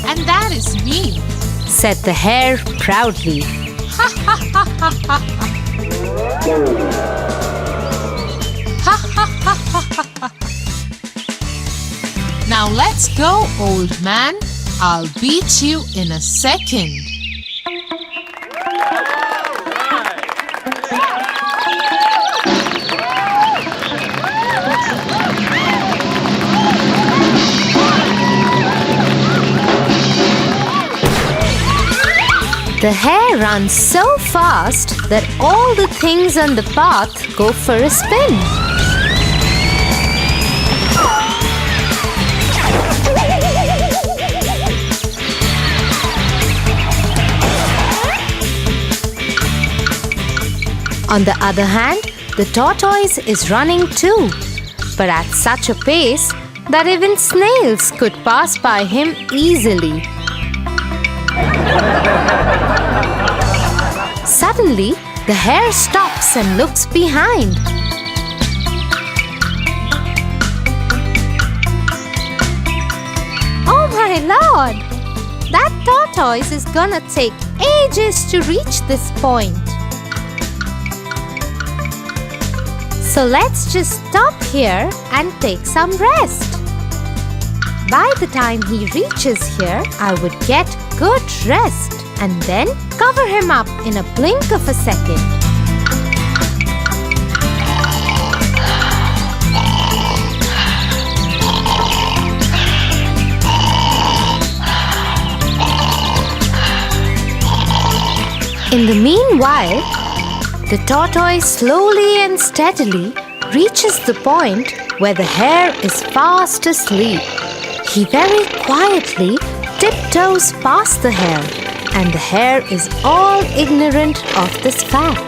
And that is me. Said the hare proudly. Now let's go, old man. I'll beat you in a second. The hare runs so fast that all the things on the path go for a spin. On the other hand, the tortoise is running too, but at such a pace that even snails could pass by him easily. Suddenly, the hare stops and looks behind. Oh my lord! That tortoise is gonna take ages to reach this point. So let's just stop here and take some rest. By the time he reaches here, I would get good rest and then cover him up in a blink of a second. In the meanwhile, the tortoise slowly and steadily reaches the point where the hare is fast asleep. He very quietly tiptoes past the hare, and the hare is all ignorant of this fact.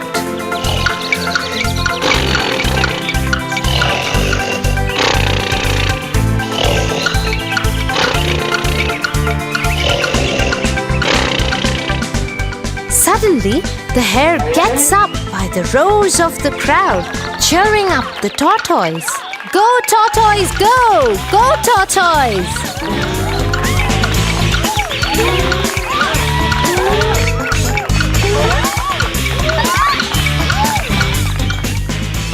Suddenly, the hare gets up by the roars of the crowd, cheering up the tortoise. Go, tortoise, go! Go, tortoise!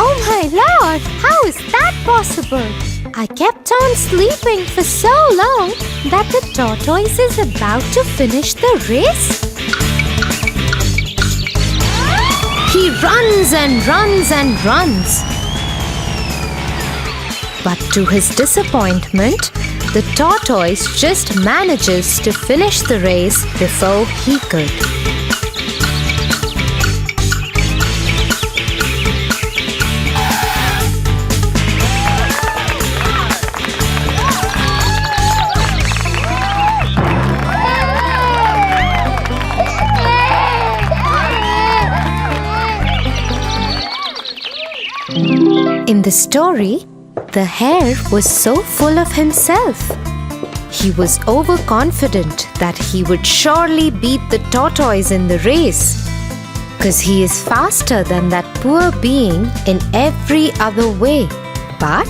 Oh my lord! How is that possible? I kept on sleeping for so long that the tortoise is about to finish the race. He runs and runs and runs. But to his disappointment, the tortoise just manages to finish the race before he could. In the story, the hare was so full of himself. He was overconfident that he would surely beat the tortoise in the race, because he is faster than that poor being in every other way. But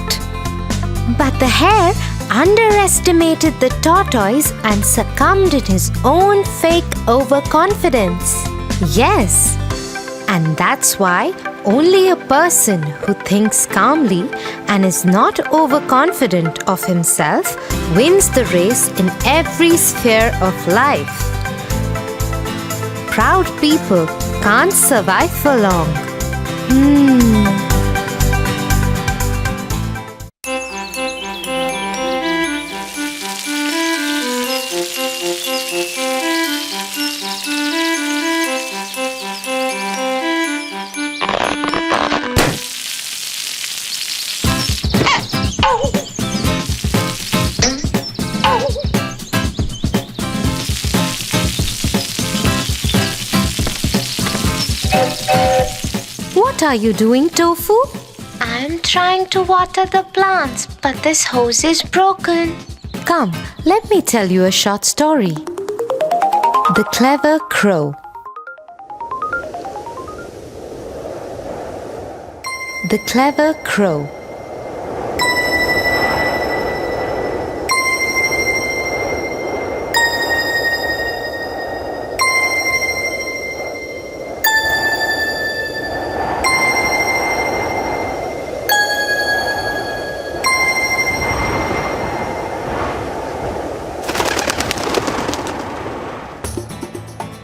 the hare underestimated the tortoise and succumbed in his own fake overconfidence. Yes, and that's why only a person who thinks calmly and is not overconfident of himself wins the race in every sphere of life. Proud people can't survive for long. What are you doing, Tofu? I'm trying to water the plants, but this hose is broken. Come, let me tell you a short story. The Clever Crow. The Clever Crow.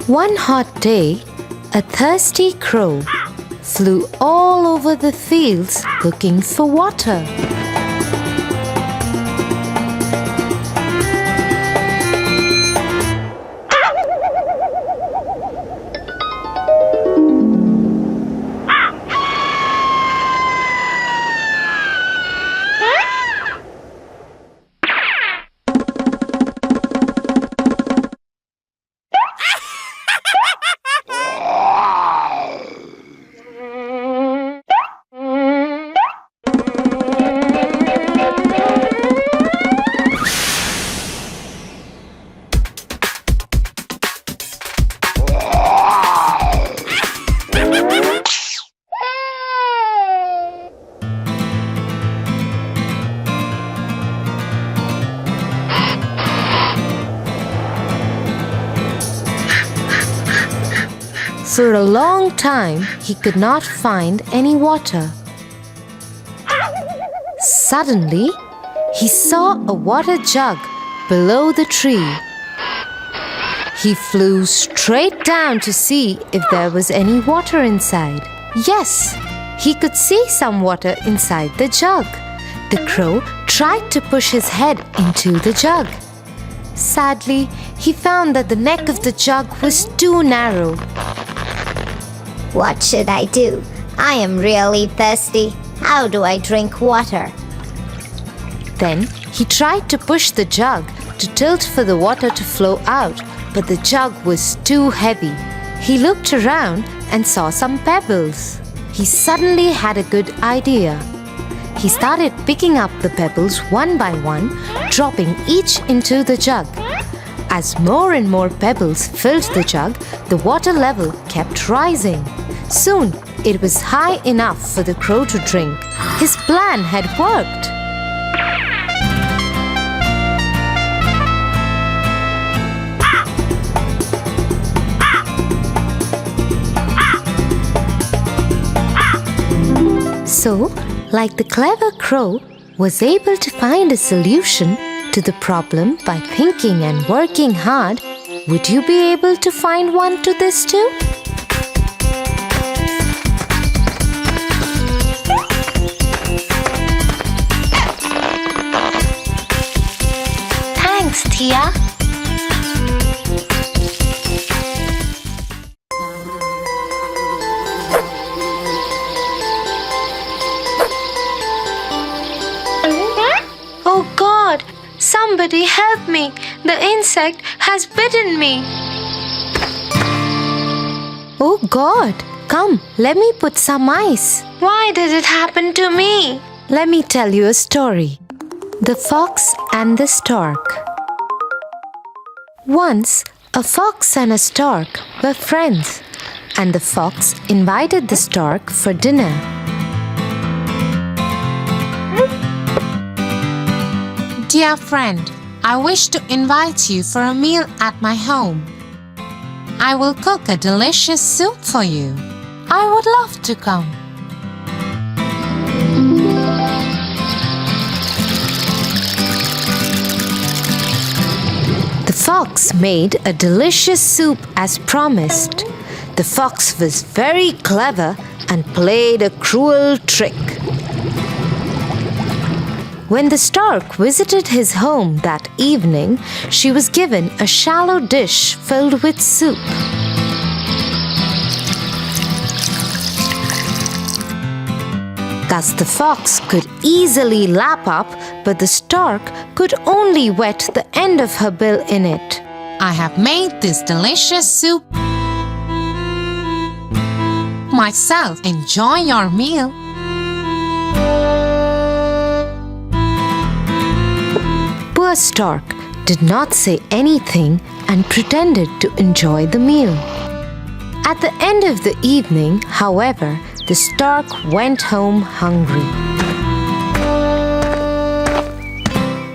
One hot day, a thirsty crow flew all over the fields looking for water. For a long time, he could not find any water. Suddenly, he saw a water jug below the tree. He flew straight down to see if there was any water inside. Yes, he could see some water inside the jug. The crow tried to push his head into the jug. Sadly, he found that the neck of the jug was too narrow. What should I do? I am really thirsty. How do I drink water? Then he tried to push the jug to tilt for the water to flow out, but the jug was too heavy. He looked around and saw some pebbles. He suddenly had a good idea. He started picking up the pebbles one by one, dropping each into the jug. As more and more pebbles filled the jug, the water level kept rising. Soon, it was high enough for the crow to drink. His plan had worked. So, like the clever crow was able to find a solution to the problem by thinking and working hard, would you be able to find one to this too? Thanks, Tia. Oh God! Somebody help me! The insect has bitten me! Oh God! Come, let me put some ice. Why did it happen to me? Let me tell you a story. The Fox and the Stork. Once, a fox and a stork were friends, and the fox invited the stork for dinner. Dear friend, I wish to invite you for a meal at my home. I will cook a delicious soup for you. I would love to come. The fox made a delicious soup as promised. The fox was very clever and played a cruel trick. When the stork visited his home that evening, she was given a shallow dish filled with soup. Thus the fox could easily lap up, but the stork could only wet the end of her bill in it. I have made this delicious soup myself. Enjoy your meal. Poor stork did not say anything and pretended to enjoy the meal. At the end of the evening, however, the stork went home hungry.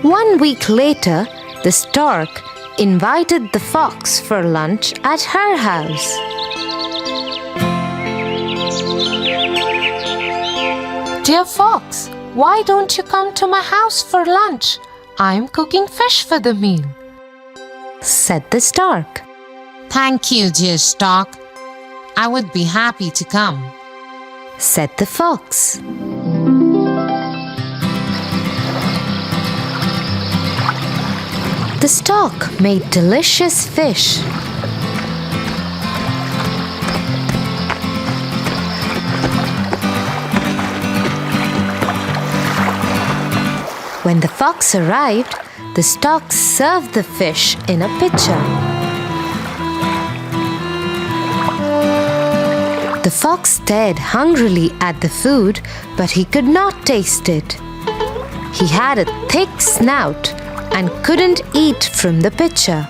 1 week later, the stork invited the fox for lunch at her house. Dear fox, why don't you come to my house for lunch? I'm cooking fish for the meal, said the stork. Thank you, dear stork. I would be happy to come, said the fox. The stork made delicious fish. When the fox arrived, the stork served the fish in a pitcher. The fox stared hungrily at the food, but he could not taste it. He had a thick snout and couldn't eat from the pitcher.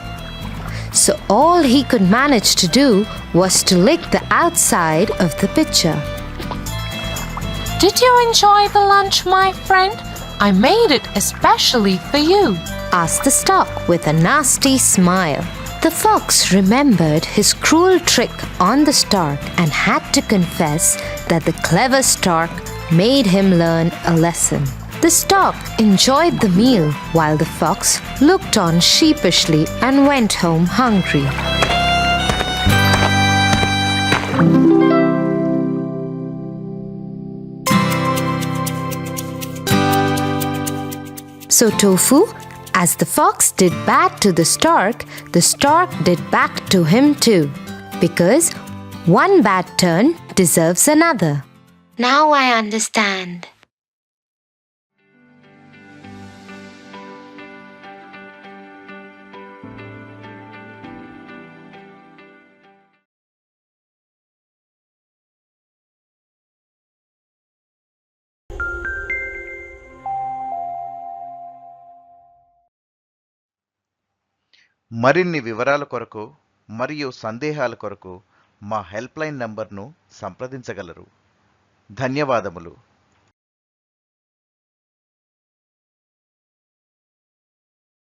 So all he could manage to do was to lick the outside of the pitcher. Did you enjoy the lunch, my friend? I made it especially for you, asked the stork with a nasty smile. The fox remembered his cruel trick on the stork and had to confess that the clever stork made him learn a lesson. The stork enjoyed the meal while the fox looked on sheepishly and went home hungry. So Tofu, as the fox did bad to the stork did back to him too, because one bad turn deserves another. Now I understand. మరిన్ని వివరాల కొరకు మరియు సందేహాల కొరకు మా helpline నంబర్ను సంప్రదించగలరు. ధన్యవాదములు.